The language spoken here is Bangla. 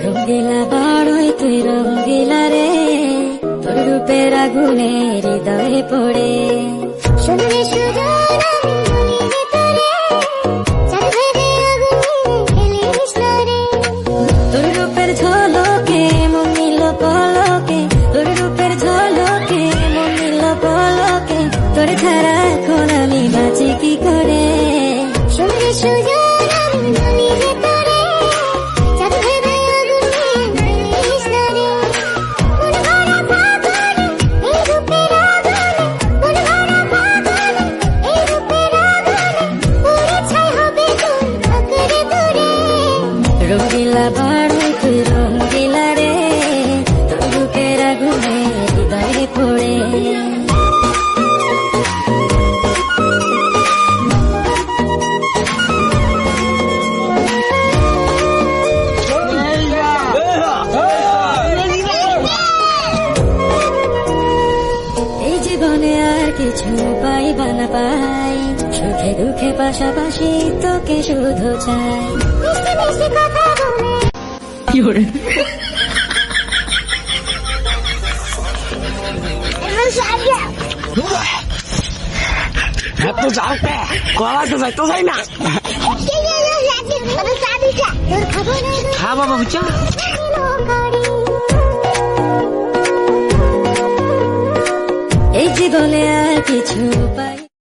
রঙ্গিলা বড়ই তুই রঙ্গিলা রে, তোর রূপের আগুনে হৃদয়ে পড়ে শুনলে শুধু তোর রূপের ঝলকে মন নিল পলকে, তোর রূপের ঝলকে মন নিল পলকে, তোর ছাড়া এখন আমি বাঁচি কি করে। শুনলে শুধু রঙ্গিলা বড়ই তুই রঙ্গিলা রে, তোর রূপের আগুনে হৃদয়ে পড়ে এই জীবনে আর কিছু পাইবা না পাই, সুখে দুঃখে পাশাপাশি তোকে শুধু চাই। কি করে এত যাওকে কলা তো যাই তো যাই না। হ্যাঁ বাবা বুঝছো এই জীবনে আর কিছু পাই